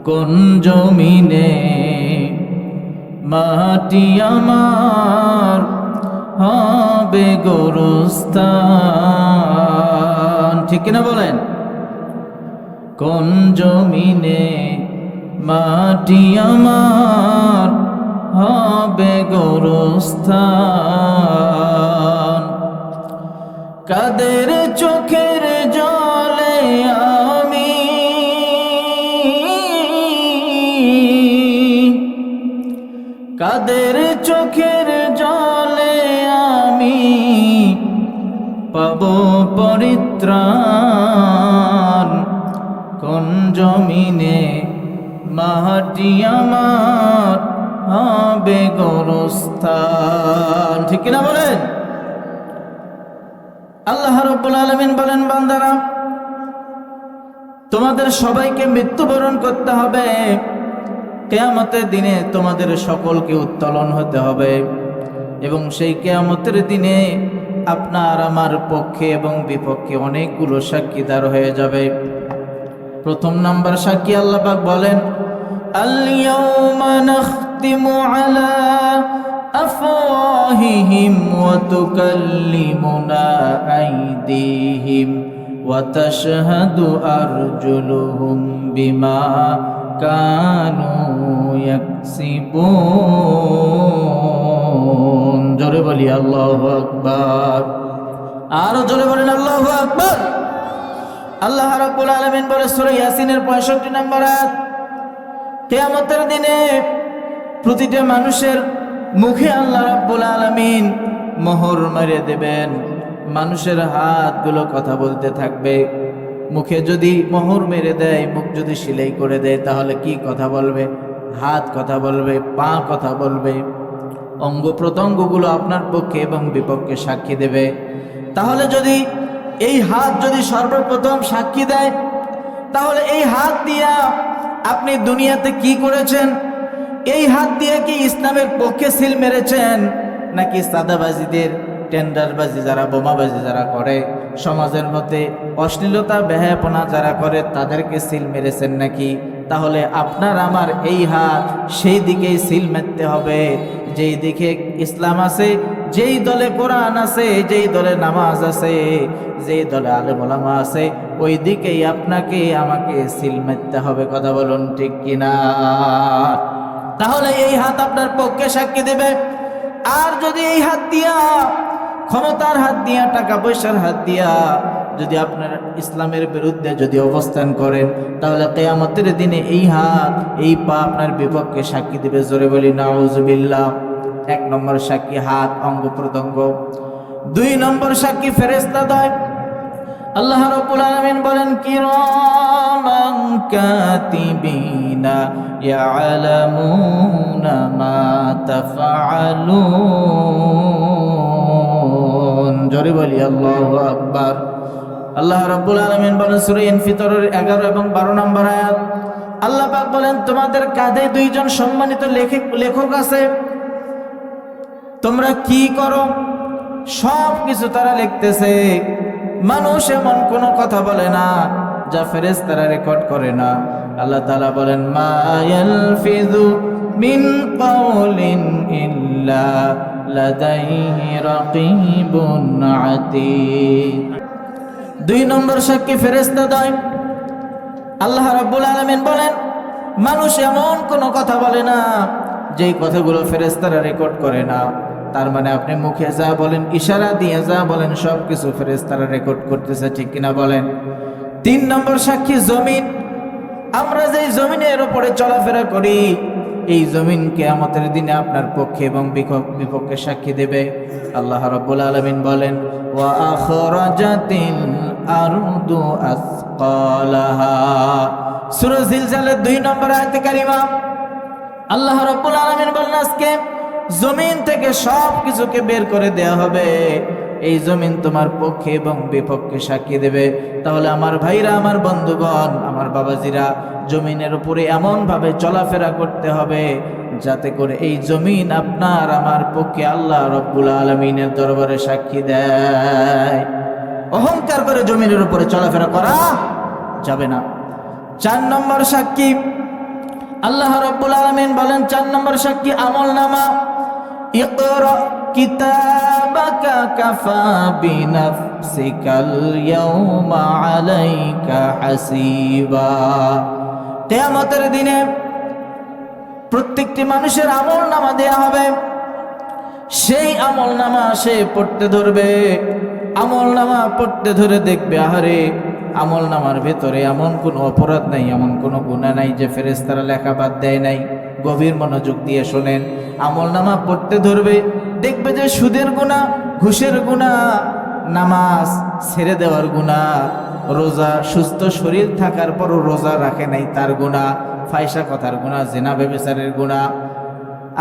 কোন জমিনে মাটি আমার হবে গোরস্থান, ঠিক কিনা বলেন? কোন জমিনে মাটি আমার হবে গোরস্থান, কাদের চোখের জলে আমি কাদের চোখের জলে আমি পাব পরিত্রাণ, কোন জমিনে মাটি আমার হবে গোরস্থান, ঠিক কিনা বলেন? আল্লাহ রাব্বুল আলামিন বলেন, বান্দারা তোমাদের সবাইকে মৃত্যুবরণ করতে হবে, কিয়ামতের দিনে তোমাদের সকলকে উত্তোলন হতে হবে এবং সেই কিয়ামতের দিনে আপনার আমার পক্ষে এবং বিপক্ষে অনেকগুলো সাক্ষীদার হয়ে যাবে। প্রথম নাম্বার সাক্ষী আল্লাহ পাক বলেন, আল ইয়াউমা নাখতিমু আলা আফওয়াহিহিম ওয়া তুকাল্লিমুনা আইদিহিম ওয়া তাশহাদু আরজুলুহুম বিমা কানু ইয়াকসিবুন। জোরে বলি আল্লাহু আকবার, আরো জোরে বলেন আল্লাহু আকবার। আল্লাহ রাব্বুল আলামিন বলে সূরা ইয়াসিনের 65 নম্বর আয়াত, কিয়ামতের দিনে প্রতিটা মানুষের মুখে আল্লাহ রাব্বুল আলামিন মোহর মেরে দেবেন। মানুষের হাতগুলো কথা বলতে থাকবে। মুখে যদি মোহর মেরে দেয়, মুখ যদি সেলাই করে দেয়, তাহলে কি কথা বলবে? হাত কথা বলবে, পা কথা বলবে, অঙ্গ প্রত্যঙ্গগুলো আপনার পক্ষে এবং বিপক্ষে সাক্ষী দেবে। তাহলে যদি এই হাত যদি সর্বপ্রথম সাক্ষী দেয়, তাহলে এই হাত দিয়া আপনি দুনিয়াতে কি করেছেন? এই হাত দিয়ে কি ইসলামের পক্ষে সিল মেরেছেন, নাকি সাদাবাজিদের, টেন্ডারবাজি যারা, বোমাবাজি যারা করে, সমাজের মধ্যে অশ্লীলতা বেহায়াপনা যারা করে তাদেরকে সিল মেরেছেন নাকি? তাহলে আপনার আমার এই হাত সেই দিকেই সিল মারতে হবে যেই দিকে ইসলাম আছে, যেই দলে কোরআন আছে, যেই দলে নামাজ আছে, যেই দলে আলেম ওলামা আছে, ওই দিকেই আপনাকে আমাকে সিল মারতে হবে। কথা বলুন ঠিক কিনা? তাহলে এই হাত আপনার পক্ষে সাক্ষী দেবে। আর যদি এই হাত দিয়া, ক্ষমতার হাত দিয়া, টাকা পয়সার হাত দিয়া যদি আপনার ইসলামের বিরুদ্ধে যদি অবস্থান করেন, তাহলে কিয়ামতের দিনে এই হাত, এই পা আপনার বিপক্ষে সাক্ষী দিবে। জোরে বলি নাউজুবিল্লাহ। 1 নম্বর সাক্ষী হাত, অঙ্গ প্রত্যঙ্গ। 2 নম্বর সাক্ষী ফেরেশতাদ্বয়। আল্লাহ রাব্বুল আলামিন বলেন, কিরামান কাতিবিনা ইয়ালামুনা মা তাফআলুন। জোরে বলি আল্লাহু আকবার। আল্লাহ রাব্বুল আলামিন বলেন সূরা ইনফিতরের 11 এবং 12 নম্বর আয়াত, আল্লাহ পাক বলেন, তোমাদের কাঁধে 2 জন সম্মানিত লেখক আছে, তোমরা কি করো সব কিছু তারা লিখতেছে। মানুষ এমন কোনো কথা বলে না যা ফেরেশতারা রেকর্ড করে না। আল্লাহ তাআলা বলেন, মা ইয়ালফিযু মিন কাওলিন ইল্লা লাদাইহি রাকীবুন আতীদ। 2 নম্বর সাক্ষী ফেরেশতাদ্বয়। আল্লাহ রাব্বুল আলামিন বলেন, মানুষ এমন কোনো কথা বলে না যেই কথাগুলো ফেরেশতারা রেকর্ড করে না। তার মানে আপনি মুখে যা বলেন, ইশারা দিয়ে যা বলেন, সব কিছু ফেরেশতারা রেকর্ড করতেছে, ঠিক কিনা বলেন? 3 নম্বর সাক্ষী জমিন। আমরা যেই জমিনের উপরে চলাফেরা করি, এই জমিন কিয়ামতের দিনে আপনার পক্ষে এবং বিপক্ষে সাক্ষী দেবে। আল্লাহ রাব্বুল আলামিন বলেন, ওয়া আখরাজাতিল আরদু আসকালাহা। সূরা জিলজালের 2 নম্বর আয়াতে কারিমা আল্লাহ রাব্বুল আলামিন বলেন, আজকে জমিন থেকে সব কিছুকে বের করে দেয়া হবে। এই জমিন তোমার পক্ষে এবং বিপক্ষে সাক্ষী দেবে। তাহলে আমার ভাইরা, আমার বন্ধুগণ, আমার বাবাজিরা, জমিনের উপরে এমন ভাবে চলাফেরা করতে হবে যাতে করে এই জমিন আপনার আমার পক্ষে আল্লাহ রাব্বুল আলামিনের দরবারে সাক্ষী দেয়। অহংকার করে জমিনের উপরে চলাফেরা করা যাবে না। 4 নম্বর সাক্ষী আল্লাহ রাব্বুল আলামিন বলেন 4 নম্বর সাক্ষী আমলনামা। ইকরা কিতাবাকা কাফা বিনাফসিকাল ইয়াউমা আলাইকা হাসিবা। কিয়ামতের দিনে প্রত্যেকটি মানুষের আমলনামা দেয়া হবে। সেই আমলনামা সে পড়তে ধরবে, আমলনামা পড়তে ধরে দেখবে আহারে আমলনামার ভেতরে এমন কোনো অপরাধ নাই, এমন কোনো গুনাহ নাই যে ফেরেশতারা লেখা বাদ দেয় নাই। গভীর মনোযোগ দিয়ে শোনেন, আমলনামা পড়তে ধরবে, দেখবে যে সুদের গুনাহ, ঘুষের গুনাহ, নামাজ ছেড়ে দেওয়ার গুনাহ, রোজা, সুস্থ শরীর থাকার পরও রোজা রাখে নাই তার গুনাহ, ফায়সা কথার গুনাহ, জিনা ব্যভিচারের গুনাহ,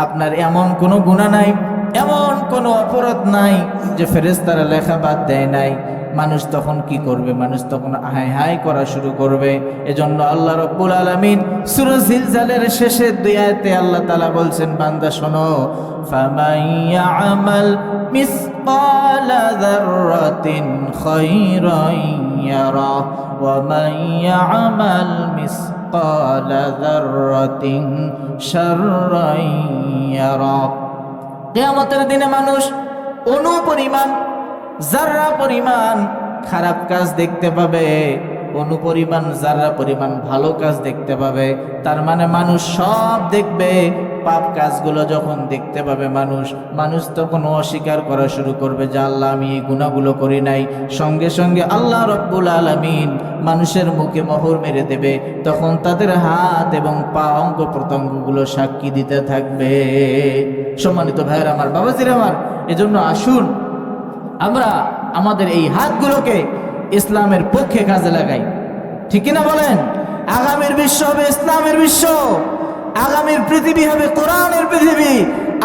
আপনার এমন কোনো গুনাহ নাই, এমন কোনো অপরাধ নাই যে ফেরেশতারা লেখা বাদ দেয় নাই। মানুষ তখন কি করবে? মানুষ তখন হায় হায় করা শুরু করবে। এজন্য আল্লাহ রাব্বুল আলামিন সূরা জিলজালের শেষের 2 আয়াতে আল্লাহ তাআলা বলছেন, বান্দা শোনো, ফামান ইয়ামাল মিসকালা যাররাতিন খায়রান ইয়ারা ওয়া মান ইয়ামাল মিসকালা যাররাতিন শাররান ইয়ারা। কিয়ামতের দিনে মানুষ অনুপরিমাণ, যারা পরিমাণ খারাপ কাজ দেখতে পাবে, অনুপরিমাণ যারা পরিমাণ ভালো কাজ দেখতে পাবে। তার মানে মানুষ সব দেখবে। পাপ কাজগুলো যখন দেখতে পাবে মানুষ তখন অস্বীকার করা শুরু করবে যে আল্লাহ আমি এই গুনাহগুলো করি নাই। সঙ্গে সঙ্গে আল্লাহ রাব্বুল আলামিন মানুষের মুখে মোহর মেরে দেবে। তখন তাদের হাত এবং পা, অঙ্গ প্রত্যঙ্গগুলো সাক্ষী দিতে থাকবে। সম্মানিত ভাইয়ের আমার, বাবাজির আমার, এজন্য আসুন আমরা আমাদের এই হাতগুলোকে ইসলামের পক্ষে কাজে লাগাই। ঠিক কিনা বলেন? আগামীর বিশ্ব হবে ইসলামের বিশ্ব, আগামীর পৃথিবী হবে কোরআনের পৃথিবী,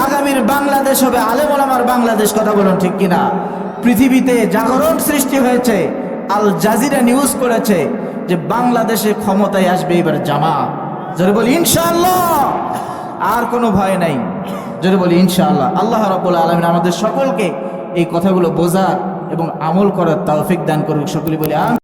আগামীর বাংলাদেশ হবে আলেম ওলামার বাংলাদেশ। কথা বলুন ঠিক কিনা? পৃথিবীতে জাগরণ সৃষ্টি হয়েছে। আল জাজিরা নিউজ করেছে যে বাংলাদেশে ক্ষমতায় আসবে এবার জামাত। জোরে বলি ইনশাআল্লাহ। আর কোনো ভয় নাই, জোরে বলি ইনশাআল্লাহ। আল্লাহ রাব্বুল আলামিন আমাদের সকলকে এই কথাগুলো বোঝার এবং আমল করার তৌফিক দান করুক। সকলে বলি আমিন।